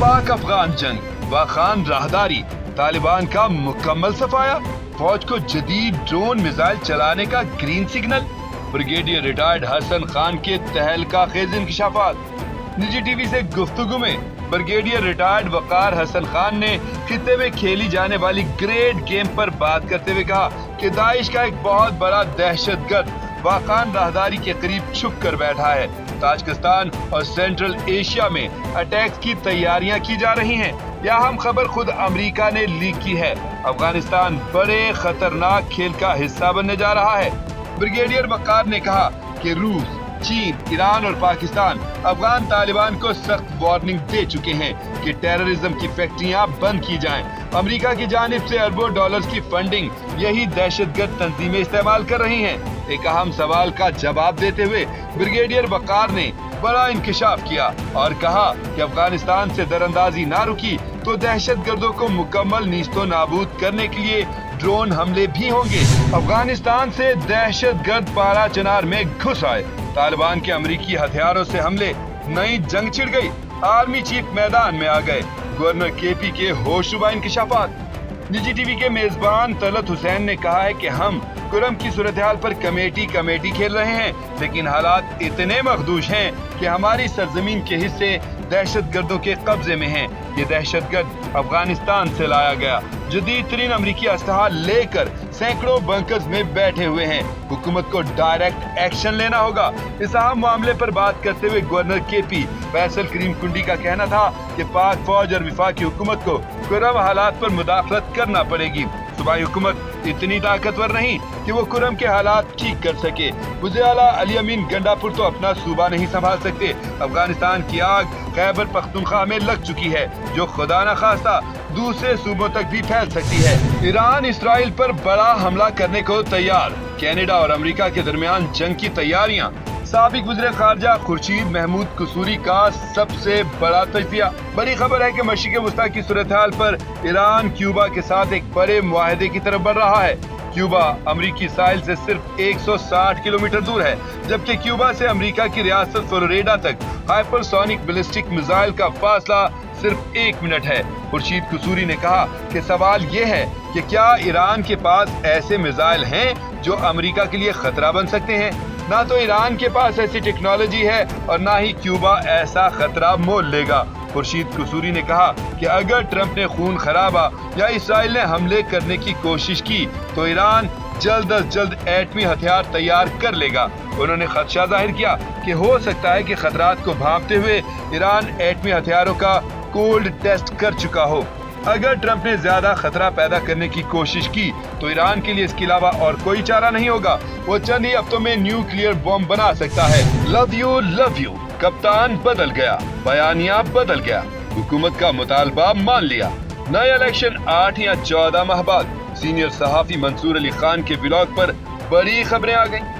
पाक अफगान जंग व खान राहदारी, तालिबान का मुकम्मल सफाया, फौज को जदीद ड्रोन मिसाइल चलाने का green signal, brigadier retired Hasan Khan के तहलका खेज इंकशाफात। निजी टीवी से गुफ्तगू में ब्रिगेडियर रिटायर्ड वकार हसन खान ने खित्ते में खेली जाने वाली ग्रेट गेम पर बात करते हुए कहा कि दाइश का एक बहुत बड़ा दहशतगर्द वाखान राहदारी के करीब छुप कर बैठा है। ताजिकिस्तान और सेंट्रल एशिया में अटैक्स की तैयारियां की जा रही हैं। यह अहम खबर खुद अमेरिका ने लीक की है। अफगानिस्तान बड़े खतरनाक खेल का हिस्सा बनने जा रहा है। ब्रिगेडियर वकार ने कहा कि रूस, चीन, ईरान और पाकिस्तान अफगान तालिबान को सख्त वार्निंग दे चुके हैं कि टेररिज्म की फैक्ट्रियां बंद की जाएं। अमेरिका की जानिब से अरबों डॉलर्स की फंडिंग यही दहशतगर्द तंजीमें इस्तेमाल कर रही हैं। एक अहम सवाल का जवाब देते हुए ब्रिगेडियर वकार ने बड़ा इंकशाफ किया और कहा कि अफगानिस्तान से दरअंदाजी ना रुकी तो दहशतगर्दों को मुकम्मल नीस्तो नाबूद करने के लिए ड्रोन हमले भी होंगे। अफगानिस्तान से दहशतगर्द पारा चनार में घुस आए। तालिबान के अमेरिकी हथियारों से हमले, नई जंग छिड़ गई। आर्मी चीफ मैदान में आ गए। गवर्नर केपी के होशरुबा इंकशाफात। निजी टीवी के मेजबान तलत हुसैन ने कहा है कि हम कुरम की सूरत-ए-हाल पर कमेटी खेल रहे हैं, लेकिन हालात इतने मखदूश हैं कि हमारी सरजमीन के हिस्से दहशतगर्दों के कब्जे में हैं। ये दहशतगर्द अफगानिस्तान से लाया गया जदीद तरीन अमरीकी असलहा लेकर सैकड़ों बंकर्स में बैठे हुए हैं। हुकूमत को डायरेक्ट एक्शन लेना होगा। इस अहम मामले पर बात करते हुए गवर्नर केपी फैसल करीम कुंडी का कहना था कि पाक फौज और वफाकी हुकूमत को कुरम हालात पर मुदाखलत करना पड़ेगी। सूबाई हुकूमत इतनी ताकतवर नहीं कि वो कुरम के हालात ठीक कर सके। वज़ीर आला अली अमीन गंडापुर तो अपना सूबा नहीं संभाल सकते। अफगानिस्तान की आग खैबर पख्तूनख्वा में लग चुकी है, जो खुदा न खास्ता दूसरे सूबों तक भी फैल सकती है। ईरान इसराइल पर बड़ा हमला करने को तैयार। कनाडा और अमेरिका के दरमियान जंग की तैयारियां। साबिक वज़ीर ख़ारजा खुर्शीद महमूद कसूरी का सबसे बड़ा तजज़िया। बड़ी खबर है कि मशरिक़ वस्ता की सूरत-ए-हाल पर ईरान क्यूबा के साथ एक बड़े मुआहदे की तरफ बढ़ रहा है। क्यूबा अमरीकी साहिल से सिर्फ 160 किलोमीटर दूर है, जबकि क्यूबा से अमेरिका की रियासत फ्लोरिडा तक हाइपरसोनिक बैलिस्टिक मिसाइल का फासला सिर्फ 1 मिनट है। खुर्शीद कसूरी ने कहा कि सवाल ये है कि क्या ईरान के पास ऐसे मिसाइल हैं जो अमेरिका के लिए खतरा बन सकते हैं। ना तो ईरान के पास ऐसी टेक्नोलॉजी है और ना ही क्यूबा ऐसा खतरा मोल लेगा। खुर्शीद कसूरी ने कहा कि अगर ट्रंप ने खून खराबा या इसराइल ने हमले करने की कोशिश की तो ईरान जल्द अज जल्द एटमी हथियार तैयार कर लेगा। उन्होंने खदशा जाहिर किया कि हो सकता है कि खतरात को भांपते हुए ईरान एटमी हथियारों का कोल्ड टेस्ट कर चुका हो। अगर ट्रंप ने ज्यादा खतरा पैदा करने की कोशिश की तो ईरान के लिए इसके अलावा और कोई चारा नहीं होगा। वो चंद ही हफ्तों में न्यूक्लियर बॉम्ब बना सकता है। लव यू कप्तान बदल गया, बयानिया बदल गया, हुकूमत का मुतालबा मान लिया। नए इलेक्शन 8 या 14 माह बाद। सीनियर सहाफी मंसूर अली खान के व्लॉग पर बड़ी खबरें आ गईं।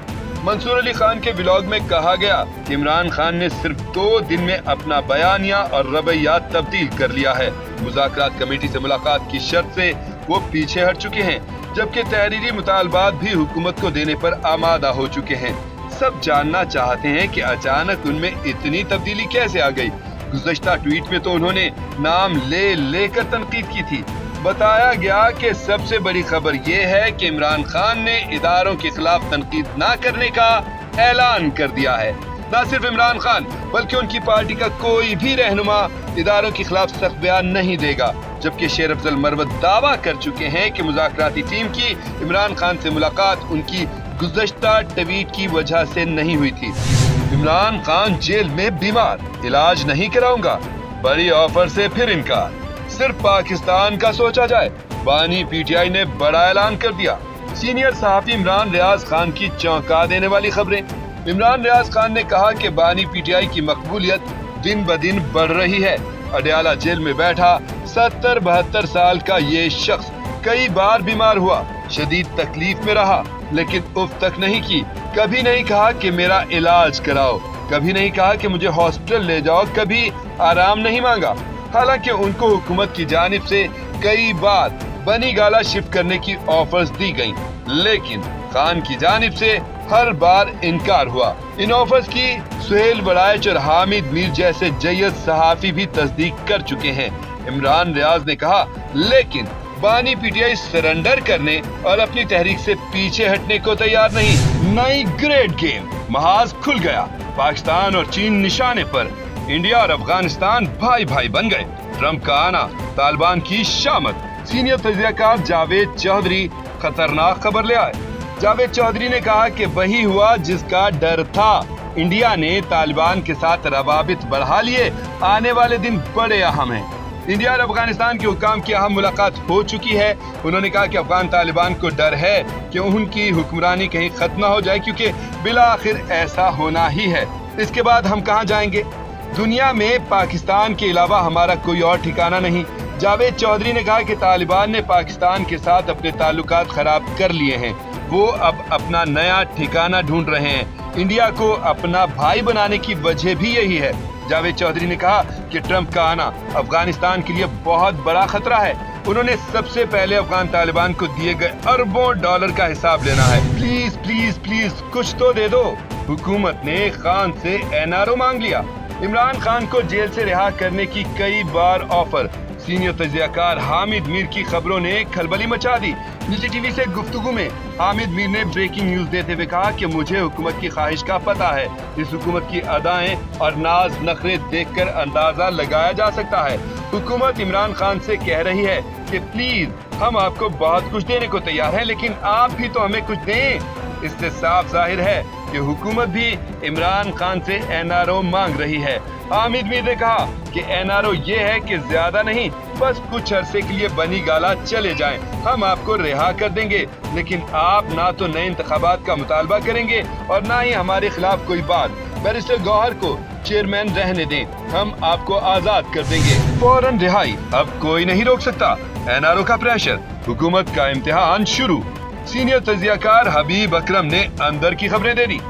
मंसूर अली खान के व्लॉग में कहा गया कि इमरान खान ने सिर्फ 2 दिन में अपना बयानिया और रवैया तब्दील कर लिया है। मुज़ाकरात कमेटी से मुलाकात की शर्त से वो पीछे हट चुके हैं, जबकि तहरीरी मुतालबात भी हुकूमत को देने पर आमादा हो चुके हैं। सब जानना चाहते हैं कि अचानक उनमें इतनी तब्दीली कैसे आ गई। गुज़श्ता ट्वीट में तो उन्होंने नाम लेकर तनकीद की थी। बताया गया कि सबसे बड़ी खबर ये है कि इमरान खान ने इदारों के खिलाफ तनकीद न करने का ऐलान कर दिया है। न सिर्फ इमरान खान बल्कि उनकी पार्टी का कोई भी रहनुमा इदारों के खिलाफ सख्त बयान नहीं देगा, जबकि शेर अफजल मरवत दावा कर चुके हैं कि मुज़ाकराती टीम की इमरान खान से मुलाकात उनकी गुज़श्ता ट्वीट की वजह से नहीं हुई थी। इमरान खान जेल में बीमार, इलाज नहीं कराऊंगा, बड़ी ऑफर से फिर इनकार। सिर्फ पाकिस्तान का सोचा जाए। बानी पीटीआई ने बड़ा ऐलान कर दिया। सीनियर सहाफी इमरान रियाज खान की चौंका देने वाली खबरें। इमरान रियाज खान ने कहा कि बानी पीटीआई की मकबूलियत दिन ब दिन बढ़ रही है। अडयाला जेल में बैठा 70-72 साल का ये शख्स कई बार बीमार हुआ, शदीद तकलीफ में रहा, लेकिन उफ तक नहीं की। कभी नहीं कहा कि मेरा इलाज कराओ, कभी नहीं कहा कि मुझे हॉस्पिटल ले जाओ, कभी आराम नहीं मांगा। हालांकि उनको हुकूमत की जानिब से कई बार बनी गाला शिफ्ट करने की ऑफर्स दी गईं, लेकिन खान की जानिब से हर बार इनकार हुआ। इन ऑफर्स की सुहेल बड़ाइच और हामिद मीर जैसे जय्यद सहाफी भी तस्दीक कर चुके हैं। इमरान रियाज ने कहा, लेकिन बानी पीटीआई सरेंडर करने और अपनी तहरीक से पीछे हटने को तैयार नहीं। नई ग्रेट गेम, महाज खुल गया। पाकिस्तान और चीन निशाने पर, इंडिया और अफगानिस्तान भाई भाई बन गए। ट्रंप का आना, तालिबान की शामत। सीनियर तज्जियाकार जावेद चौधरी खतरनाक खबर ले आए। जावेद चौधरी ने कहा कि वही हुआ जिसका डर था। इंडिया ने तालिबान के साथ रवाबित बढ़ा लिए। आने वाले दिन बड़े अहम हैं। इंडिया और अफगानिस्तान के हुक्काम की अहम मुलाकात हो चुकी है। उन्होंने कहा कि अफगान तालिबान को डर है कि उनकी हुक्मरानी कहीं खत्म न हो जाए, क्योंकि बिला आखिर ऐसा होना ही है। इसके बाद हम कहां जाएंगे? दुनिया में पाकिस्तान के अलावा हमारा कोई और ठिकाना नहीं। जावेद चौधरी ने कहा कि तालिबान ने पाकिस्तान के साथ अपने ताल्लुकात खराब कर लिए हैं। वो अब अपना नया ठिकाना ढूंढ रहे हैं। इंडिया को अपना भाई बनाने की वजह भी यही है। जावेद चौधरी ने कहा कि ट्रंप का आना अफगानिस्तान के लिए बहुत बड़ा खतरा है। उन्होंने सबसे पहले अफगान तालिबान को दिए गए अरबों डॉलर का हिसाब लेना है। प्लीज प्लीज प्लीज कुछ तो दे दो। हुकूमत ने खान से एनआरओ मांग लिया। इमरान खान को जेल से रिहा करने की कई बार ऑफर। सीनियर तज्जियाकार हामिद मीर की खबरों ने खलबली मचा दी। निजी टीवी से गुफ्तगू में हामिद मीर ने ब्रेकिंग न्यूज देते हुए कहा कि मुझे हुकूमत की ख्वाहिश का पता है। इस हुकूमत की अदाएं और नाज नखरे देखकर अंदाजा लगाया जा सकता है। हुकूमत इमरान खान से कह रही है कि प्लीज हम आपको बहुत कुछ देने को तैयार हैं, लेकिन आप भी तो हमें कुछ दें। इससे साफ जाहिर है कि हुकूमत भी इमरान खान से एनआरओ मांग रही है। हामिद मीर ने कहा कि एनआरओ ये है कि ज्यादा नहीं, बस कुछ अरसे के लिए बनी गाला चले जाएं। हम आपको रिहा कर देंगे, लेकिन आप ना तो नए इंतखाबात का मुतालबा करेंगे और ना ही हमारे खिलाफ कोई बात। बैरिस्टर गौहर को चेयरमैन रहने दें, हम आपको आजाद कर देंगे। फौरन रिहाई, अब कोई नहीं रोक सकता। एनआरओ का प्रेशर, हुकूमत का इम्तिहान शुरू। सीनियर तज्जियाकार हबीब अकरम ने अंदर की खबरें दे दी।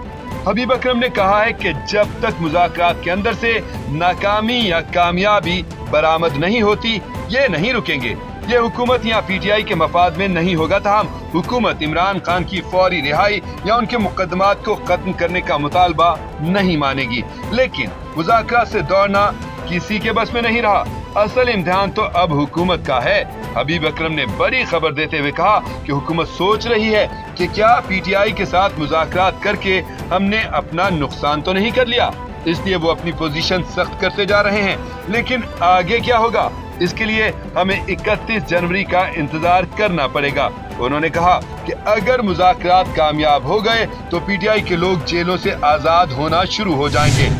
हबीब अकरम ने कहा है कि जब तक मुज़ाकरात के अंदर से नाकामी या कामयाबी बरामद नहीं होती, ये नहीं रुकेंगे। ये हुकूमत या पीटीआई के मफाद में नहीं होगा। ताहम हुकूमत इमरान खान की फौरी रिहाई या उनके मुकदमात को खत्म करने का मुतालबा नहीं मानेगी। लेकिन मुज़ाकरात से दौड़ना किसी के बस में नहीं रहा। असल इम्तिहान तो अब हुकूमत का है। हबीब अकरम ने बड़ी खबर देते हुए कहा कि हुकूमत सोच रही है कि क्या पीटीआई के साथ मुज़ाकरात करके हमने अपना नुकसान तो नहीं कर लिया, इसलिए वो अपनी पोजीशन सख्त करते जा रहे हैं। लेकिन आगे क्या होगा, इसके लिए हमें 31 जनवरी का इंतजार करना पड़ेगा। उन्होंने कहा कि अगर मुज़ाकरात कामयाब हो गए तो पीटीआई के लोग जेलों से आजाद होना शुरू हो जाएंगे।